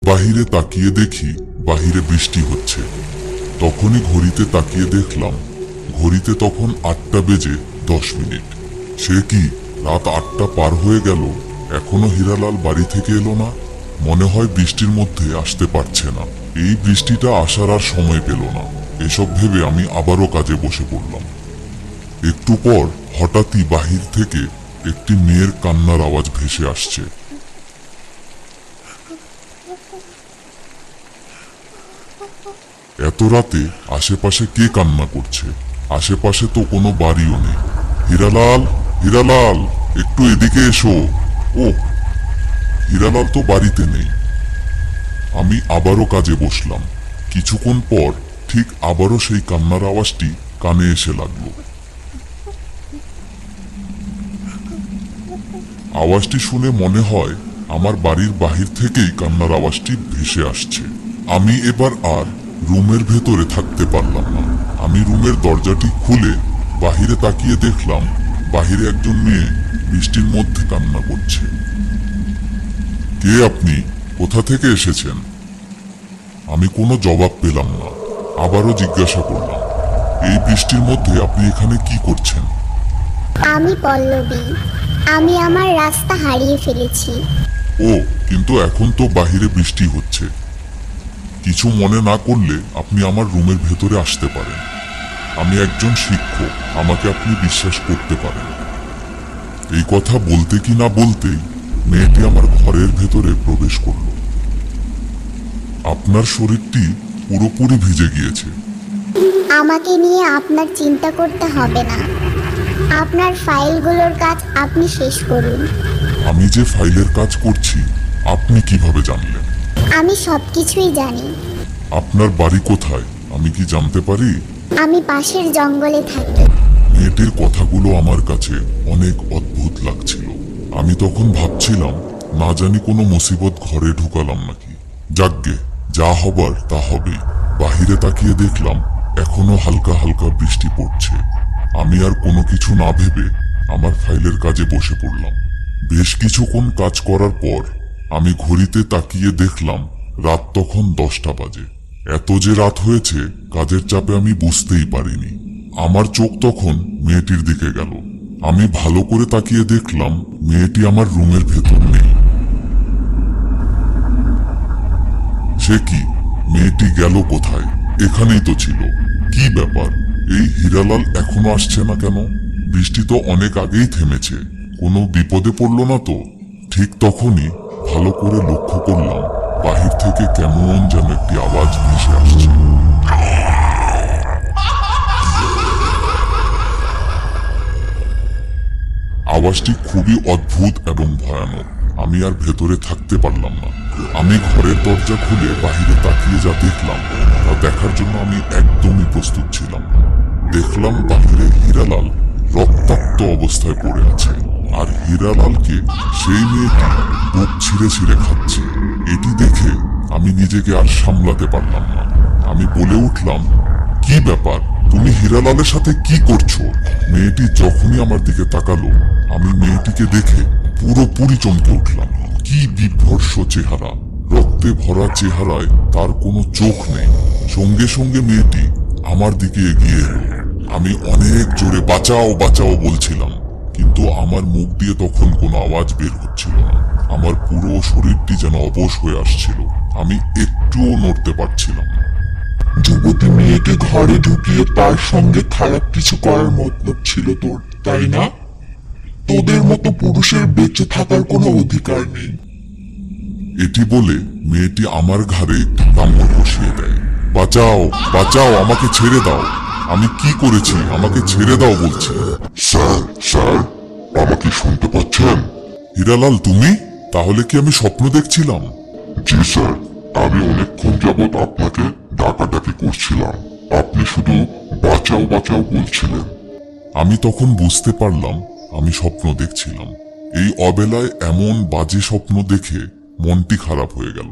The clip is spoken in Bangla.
বাহিরে তাকিয়ে দেখি বাহিরে বৃষ্টি হচ্ছে। তখনই ঘড়িতে তাকিয়ে দেখলাম ঘড়িতে তখন 8টা বেজে 10 মিনিট। সে কি, রাত 8টা পার হয়ে গেল, এখনো হীরালাল বাড়ি থেকে এলো না? মনে হয় বৃষ্টির মধ্যে আসতে পারছে না। এই বৃষ্টিটা আসার আর সময় পেল না। এসব ভেবে আমি আবারও কাজে বসে পড়লাম। একটু পর হঠাৎই বাহির থেকে একটি মেয়ের কান্নার আওয়াজ ভেসে আসছে। এত রাতে আশেপাশে কে কান্না করছে? আশেপাশে তো কোনো বাড়িও নেই। হীরালাল, হীরালাল, একটু এদিকে এসো। ও, হীরালাল তো বাড়িতে নেই। আমি আবারও কাজে বসলাম। কিছুক্ষণ পর ঠিক আবারও সেই কান্নার আওয়াজটি কানে এসে লাগলো। আওয়াজটি শুনে মনে হয় আমার বাড়ির বাহির থেকেই কান্নার আওয়াজটি ভেসে আসছে। আমি এবার আর রুমের ভেতরে থাকতে পারলাম না। আমি রুমের দরজাটি খুলে বাহিরে তাকিয়ে দেখলাম বাহিরে একজন মেয়ে বৃষ্টির মধ্যে কান্না করছে। কে আপনি? কোথা থেকে এসেছেন? আমি কোনো জবাব পেলাম না। আবারও জিজ্ঞাসা করলাম, এই বৃষ্টির মধ্যে আপনি এখানে কি করছেন? আমি পল্লবী। আমি আমার রাস্তা হারিয়ে ফেলেছি। ও, কিন্তু এখন তো বাহিরে বৃষ্টি হচ্ছে। কিছু মনে না করলে আপনি আমার রুমের ভেতরে আসতে পারেন। আমি একজন শিক্ষক, আমাকে আপনি বিশ্বাস করতে পারেন। এই কথা বলতে কি না বলতেই মেয়েটি আমার ঘরের ভেতরে প্রবেশ করল। আপনার শরীরটি পুরোপুরি ভিজে গিয়েছে। আমাকে নিয়ে আপনার চিন্তা করতে হবে না। আপনার ফাইলগুলোর কাজ আপনি শেষ করুন। আমি যে ফাইলের কাজ করছি আপনি কিভাবে জানলেন? আমি সবকিছুই জানি। আপনার বাড়ি কোথায় আমি কি জানতে পারি? আমি পাশের জঙ্গলে থাকি। মেয়েটির কথাগুলো আমার কাছে অনেক অদ্ভুত লাগছিল। আমি তখন ভাবছিলাম, না জানি কোনো মুসিবত ঘরে ঢুকালাম নাকি। যাকগে, যা হবার তা হবেই। বাহিরে তাকিয়ে দেখলাম এখনো হালকা হালকা বৃষ্টি পড়ছে। আমি আর কোনো কিছু না ভেবে আমার ফাইলের কাজে বসে পড়লাম। বেশ কিছুক্ষণ কাজ করার পর আমি ঘড়িতে তাকিয়ে দেখলাম রাত তখন 10টা বাজে। এত যে রাত হয়েছে কাজের চাপে আমি বুঝতেই পারিনি। আমার চোখ তখন মেয়েটির দিকে গেল। আমি ভালো করে তাকিয়ে দেখলাম মেয়েটি আমার রুমের ভেতর নেই। সে কি, মেয়েটি গেল কোথায়? এখানেই তো ছিল। কি ব্যাপার, এই হীরালাল এখনো আসছে না কেন? বৃষ্টি তো অনেক আগেই থেমেছে। কোনো বিপদে পড়ল না তো? ঠিক তখনই ভালো করে লক্ষ্য করলাম বাহির থেকে কেমন যেন একটি আওয়াজ ভেসে আসছে। আওয়াজটি খুবই অদ্ভুত এবং ভয়ানক। আমি আর ভেতরে থাকতে পারলাম না। আমি ঘরের দরজা খুলে বাহিরে তাকিয়ে যা দেখলাম তা দেখার জন্য আমি একদমই প্রস্তুত ছিলাম না। দেখলাম বাহিরে হীরালাল রক্তাক্ত অবস্থায় পড়ে আছে, আর হীরালালকে সেই মেয়েটি বুক ছিঁড়ে ছিঁড়ে খাচ্ছে। এটি দেখে আমি নিজেকে আর সামলাতে পারলাম না। আমি বলে উঠলাম, কি ব্যাপার, তুমি হীরালালের সাথে কি করছো? মেয়েটি যখনই আমার দিকে তাকালো আমি মেয়েটিকে দেখে পুরোপুরি চমকে উঠলাম। কি বিভৎস চেহারা! রক্তে ভরা চেহারায় তার কোনো চোখ নেই। সঙ্গে সঙ্গে মেয়েটি আমার দিকে এগিয়ে এলো। আমি অনেক জোরে বাঁচাও বাঁচাও বলছিলাম, কিন্তু আমার মুখ দিয়ে তখন কোনো আওয়াজ বের হচ্ছিল না। আমার পুরো শরীরটি যেন অবশ হয়ে আসছিল। আমি একটুও নড়তে পারছিলাম না। যুবতী মেয়েকে ঘরে ঢুকিয়ে তার সঙ্গে খারাপ কিছু করার মতলব ছিল তোর, তাই না? তোদের মতো পুরুষের বেঁচে থাকার কোনো অধিকার নেই। এটি বলে মেয়েটি আমার ঘাড়ে কামড় বসিয়ে দেয়। বাঁচাও বাঁচাও, আমাকে ছেড়ে দাও। আমি কি করেছি? আমাকে ছেড়ে দাও বলছি। স্যার, স্যার, আমাকে শুনতে পাচ্ছেন? হীরালাল, তুমি? তাহলে কি আমি স্বপ্ন দেখছিলাম? জি স্যার, আমি অনেকক্ষণ যাবৎ আপনাকে ডাকাডাকি করছিলাম। আপনি শুধু বাঁচাও বাঁচাও বলছিলেন। আমি তখন বুঝতে পারলাম আমি স্বপ্ন দেখছিলাম। এই অবেলায় এমন বাজে স্বপ্ন দেখে মনটি খারাপ হয়ে গেল।